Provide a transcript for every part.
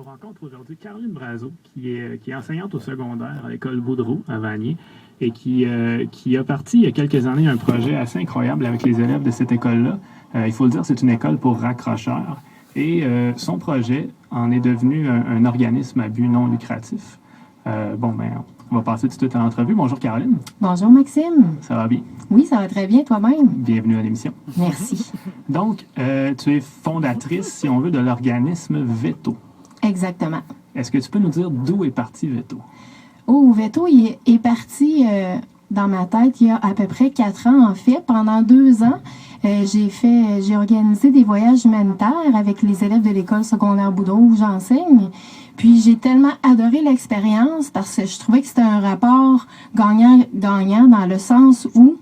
rencontre aujourd'hui Caroline Brazeau, qui est enseignante au secondaire à l'école Boudreau à Vanier et qui a parti il y a quelques années un projet assez incroyable avec les élèves de cette école-là. Il faut le dire, c'est une école pour raccrocheurs. Et son projet en est devenu un organisme à but non lucratif. On va passer tout de suite à l'entrevue. Bonjour Caroline. Bonjour Maxime. Ça va bien? Oui, ça va très bien, toi-même. Bienvenue à l'émission. Merci. Donc, tu es fondatrice, si on veut, de l'organisme Veto. Exactement. Est-ce que tu peux nous dire d'où est parti Veto? Oh, Veto, il est parti dans ma tête il y a à peu près 4 ans, en fait. Pendant 2 ans, j'ai organisé des voyages humanitaires avec les élèves de l'école secondaire Boudreau où j'enseigne. Puis j'ai tellement adoré l'expérience parce que je trouvais que c'était un rapport gagnant-gagnant dans le sens où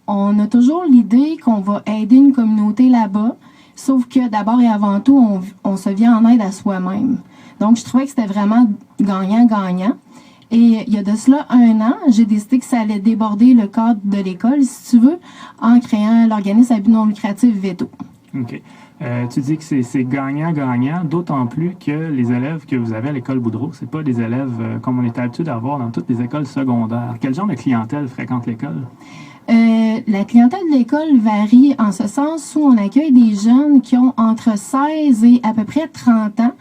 on a toujours l'idée qu'on va aider une communauté là-bas, sauf que d'abord et avant tout, on se vient en aide à soi-même. Donc, je trouvais que c'était vraiment gagnant-gagnant. Et il y a de cela 1 an, j'ai décidé que ça allait déborder le cadre de l'école, si tu veux, en créant l'organisme à but non lucratif Veto. OK. Tu dis que c'est gagnant-gagnant, d'autant plus que les élèves que vous avez à l'école Boudreau, c'est pas des élèves comme on est habitué d'avoir dans toutes les écoles secondaires. Quel genre de clientèle fréquente l'école? La clientèle de l'école varie en ce sens où on accueille des jeunes qui ont entre 16 et à peu près 30 ans.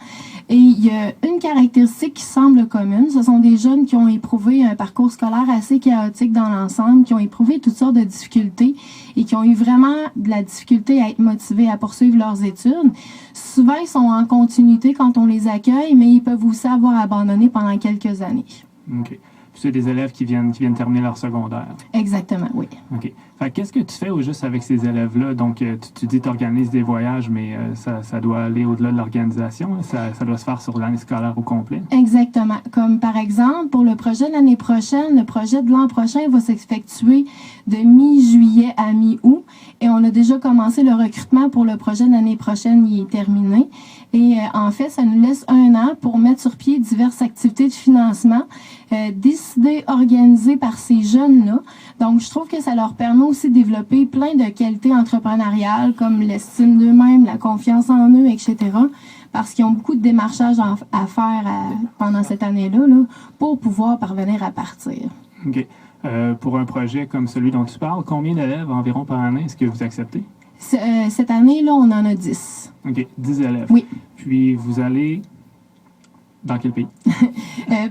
Et il y a une caractéristique qui semble commune. Ce sont des jeunes qui ont éprouvé un parcours scolaire assez chaotique dans l'ensemble, qui ont éprouvé toutes sortes de difficultés et qui ont eu vraiment de la difficulté à être motivés à poursuivre leurs études. Souvent, ils sont en continuité quand on les accueille, mais ils peuvent aussi avoir abandonné pendant quelques années. OK. C'est des élèves qui viennent terminer leur secondaire. Exactement, oui. OK. Fait qu'est-ce que tu fais au juste avec ces élèves-là? Donc, tu dis que tu organises des voyages, mais ça doit aller au-delà de l'organisation. Ça doit se faire sur l'année scolaire au complet. Exactement. Comme par exemple, pour le projet de l'année prochaine, le projet de l'an prochain va s'effectuer de mi-juillet à mi-août. Et on a déjà commencé le recrutement pour le projet de l'année prochaine. Il est terminé. Et en fait, ça nous laisse 1 an pour mettre sur pied diverses activités de financement décidées, organisées par ces jeunes-là. Donc, je trouve que ça leur permet aussi de développer plein de qualités entrepreneuriales comme l'estime d'eux-mêmes, la confiance en eux, etc. Parce qu'ils ont beaucoup de démarchage à faire pendant cette année-là là, pour pouvoir parvenir à partir. OK. Pour un projet comme celui dont tu parles, combien d'élèves environ par année est-ce que vous acceptez? Cette année-là, on en a 10. OK. 10 élèves. Oui. Puis, vous allez dans quel pays?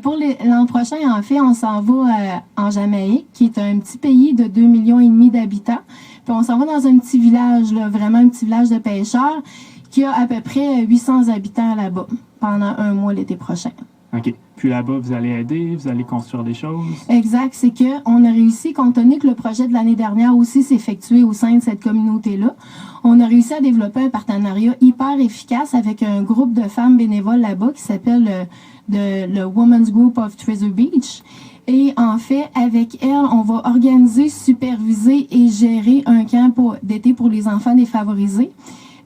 Pour l'an prochain, en fait, on s'en va en Jamaïque, qui est un petit pays de 2,5 millions d'habitants. Puis on s'en va dans un petit village, là, vraiment un petit village de pêcheurs, qui a à peu près 800 habitants là-bas pendant 1 mois l'été prochain. OK. Puis là-bas, vous allez aider, vous allez construire des choses? Exact. C'est qu'on a réussi, compte tenu que le projet de l'année dernière aussi s'est effectué au sein de cette communauté-là, on a réussi à développer un partenariat hyper efficace avec un groupe de femmes bénévoles là-bas qui s'appelle le Women's Group of Treasure Beach. Et en fait, avec elle, on va organiser, superviser et gérer un camp d'été pour les enfants défavorisés.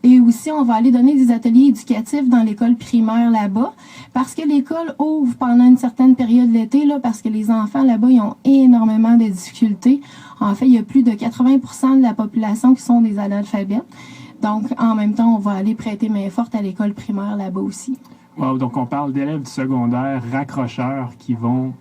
Et aussi, on va aller donner des ateliers éducatifs dans l'école primaire là-bas, parce que l'école ouvre pendant une certaine période l'été, là, parce que les enfants là-bas, ils ont énormément de difficultés. En fait, il y a plus de 80% de la population qui sont des analphabètes. Donc, en même temps, on va aller prêter main forte à l'école primaire là-bas aussi. Wow, donc on parle d'élèves du secondaire raccrocheurs qui vont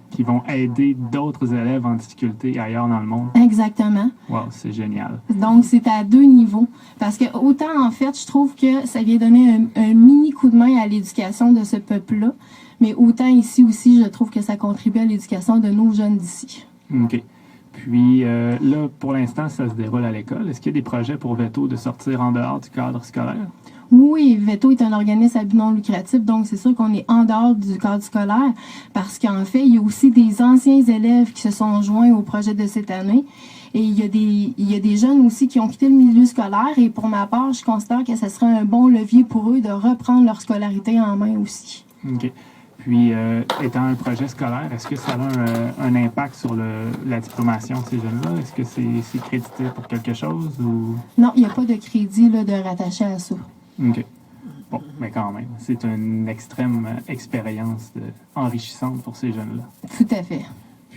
aider d'autres élèves en difficulté ailleurs dans le monde. Exactement. Wow, c'est génial. Donc, c'est à 2 niveaux. Parce que autant, en fait, je trouve que ça vient donner un mini coup de main à l'éducation de ce peuple-là, mais autant ici aussi, je trouve que ça contribue à l'éducation de nos jeunes d'ici. OK. Puis là, pour l'instant, ça se déroule à l'école. Est-ce qu'il y a des projets pour Veto de sortir en dehors du cadre scolaire? Oui, Veto est un organisme à but non lucratif, donc c'est sûr qu'on est en dehors du cadre scolaire parce qu'en fait, il y a aussi des anciens élèves qui se sont joints au projet de cette année et il y a des jeunes aussi qui ont quitté le milieu scolaire et pour ma part, je considère que ce serait un bon levier pour eux de reprendre leur scolarité en main aussi. OK. Puis, étant un projet scolaire, est-ce que ça a un impact sur la diplomation de ces jeunes-là? Est-ce que c'est crédité pour quelque chose? Ou... Non, il n'y a pas de crédit là, de rattaché à ça. OK. Bon, mais quand même, c'est une extrême expérience enrichissante pour ces jeunes-là. Tout à fait.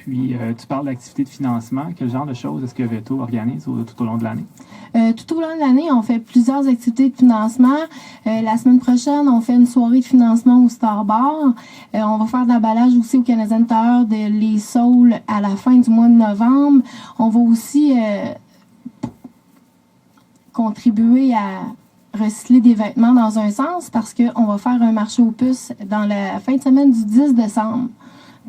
Puis, tu parles d'activités de financement. Quel genre de choses est-ce que Veto organise tout au long de l'année? Tout au long de l'année, on fait plusieurs activités de financement. La semaine prochaine, on fait une soirée de financement au Star Bar. On va faire de l'emballage aussi au Canadian Tire de Les Saules à la fin du mois de novembre. On va aussi contribuer à recycler des vêtements dans un sens parce qu'on va faire un marché aux puces dans la fin de semaine du 10 décembre.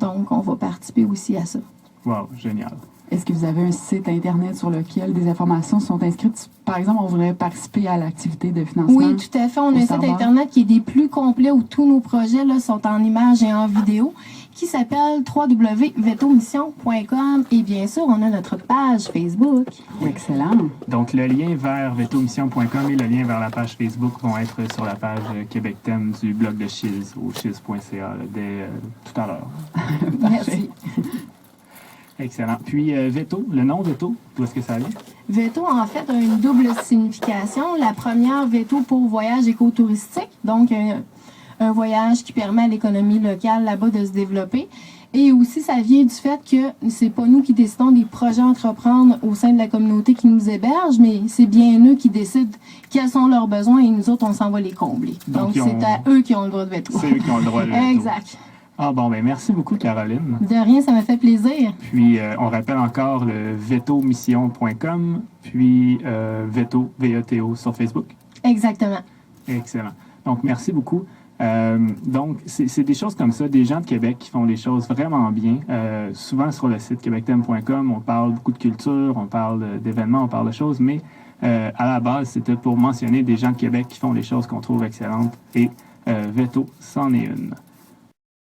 Donc, on va participer aussi à ça. Wow, génial. Est-ce que vous avez un site Internet sur lequel des informations sont inscrites? Par exemple, on voudrait participer à l'activité de financement. Oui, tout à fait. On a un site Internet qui est des plus complets où tous nos projets là, sont en images et en vidéo, qui s'appelle www.vetomission.com. Et bien sûr, on a notre page Facebook. Excellent. Donc, le lien vers vetomission.com et le lien vers la page Facebook vont être sur la page Québec Thème du blog de Chiz, au chiz.ca, dès tout à l'heure. Merci. Excellent. Puis, Veto, le nom Veto, d'où est-ce que ça vient? Veto, en fait, a une double signification. La première, Veto pour voyage écotouristique, donc un voyage qui permet à l'économie locale là-bas de se développer. Et aussi, ça vient du fait que c'est pas nous qui décidons des projets à entreprendre au sein de la communauté qui nous héberge, mais c'est bien eux qui décident quels sont leurs besoins et nous autres, on s'en va les combler. Donc c'est à eux qui ont le droit de veto. C'est eux qui ont le droit de veto. Exact. Ah bon, ben merci beaucoup, Caroline. De rien, ça m'a fait plaisir. Puis, on rappelle encore le vetomission.com, puis Veto, V-E-T-O, sur Facebook. Exactement. Excellent. Donc, merci beaucoup. Donc, c'est des choses comme ça, des gens de Québec qui font les choses vraiment bien. Souvent, sur le site québecthème.com, on parle beaucoup de culture, on parle d'événements, on parle de choses, mais à la base, c'était pour mentionner des gens de Québec qui font les choses qu'on trouve excellentes, et Veto, c'en est une.